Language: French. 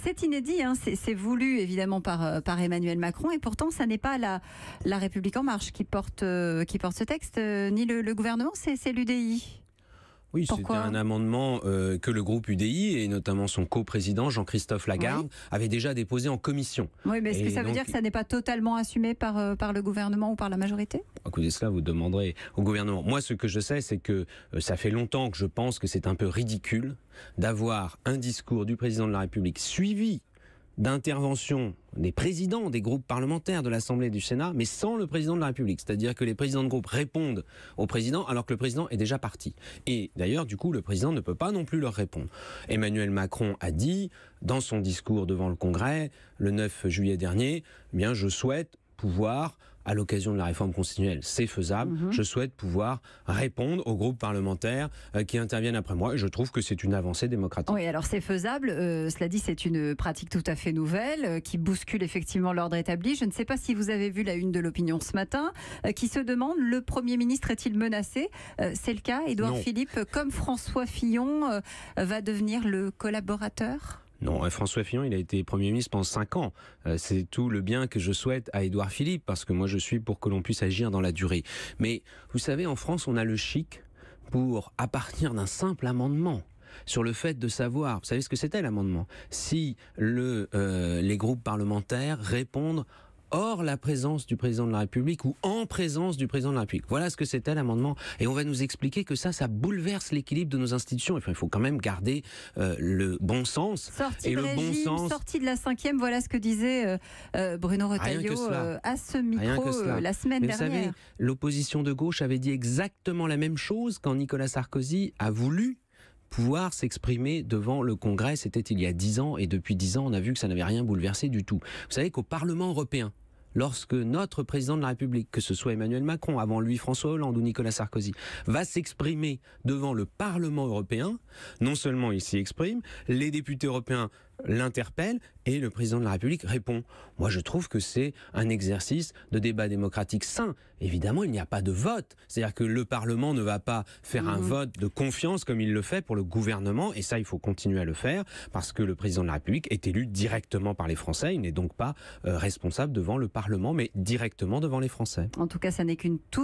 c'est inédit, hein. C'est voulu évidemment par Emmanuel Macron, et pourtant ça n'est pas la République En Marche qui porte ce texte, ni le gouvernement, c'est l'UDI. Oui, c'était un amendement que le groupe UDI et notamment son coprésident Jean-Christophe Lagarde avait déjà déposé en commission. Oui, mais est-ce que ça veut dire que ça n'est pas totalement assumé par le gouvernement ou par la majorité ? Écoutez, cela vous demanderez au gouvernement. Moi, ce que je sais, c'est que ça fait longtemps que je pense que c'est un peu ridicule d'avoir un discours du président de la République suivi d'intervention des présidents des groupes parlementaires de l'Assemblée et du Sénat, mais sans le président de la République. C'est-à-dire que les présidents de groupe répondent au président alors que le président est déjà parti. Et d'ailleurs, du coup, le président ne peut pas non plus leur répondre. Emmanuel Macron a dit, dans son discours devant le Congrès, le 9 juillet dernier, eh bien, je souhaite pouvoir, à l'occasion de la réforme constitutionnelle, c'est faisable, je souhaite pouvoir répondre aux groupes parlementaires qui interviennent après moi, et je trouve que c'est une avancée démocratique. Oui, alors c'est faisable, cela dit, c'est une pratique tout à fait nouvelle, qui bouscule effectivement l'ordre établi. Je ne sais pas si vous avez vu la une de l'Opinion ce matin, qui se demande, le Premier ministre est-il menacé ? C'est le cas, Édouard Philippe, comme François Fillon, va devenir le collaborateur ? Non, François Fillon, il a été Premier ministre pendant 5 ans. C'est tout le bien que je souhaite à Édouard Philippe, parce que moi je suis pour que l'on puisse agir dans la durée. Mais vous savez, en France, on a le chic pour, à partir d'un simple amendement, sur le fait de savoir, vous savez ce que c'était l'amendement ? Si les groupes parlementaires répondent hors la présence du président de la République ou en présence du président de la République. Voilà ce que c'était l'amendement. Et on va nous expliquer que ça bouleverse l'équilibre de nos institutions. Enfin, il faut quand même garder le bon sens. Sortie de régime, sortie de la 5e, voilà ce que disait Bruno Retailleau à ce micro la semaine dernière. Vous savez, l'opposition de gauche avait dit exactement la même chose quand Nicolas Sarkozy a voulu pouvoir s'exprimer devant le Congrès. C'était il y a 10 ans, et depuis 10 ans, on a vu que ça n'avait rien bouleversé du tout. Vous savez qu'au Parlement européen, lorsque notre président de la République, que ce soit Emmanuel Macron, avant lui François Hollande ou Nicolas Sarkozy, va s'exprimer devant le Parlement européen, non seulement il s'y exprime, les députés européens l'interpellent et le président de la République répond. Moi, je trouve que c'est un exercice de débat démocratique sain. Évidemment, il n'y a pas de vote. C'est-à-dire que le Parlement ne va pas faire un vote de confiance comme il le fait pour le gouvernement, et ça, il faut continuer à le faire, parce que le président de la République est élu directement par les Français. Il n'est donc pas responsable devant le Parlement, mais directement devant les Français. En tout cas, ça n'est qu'une toute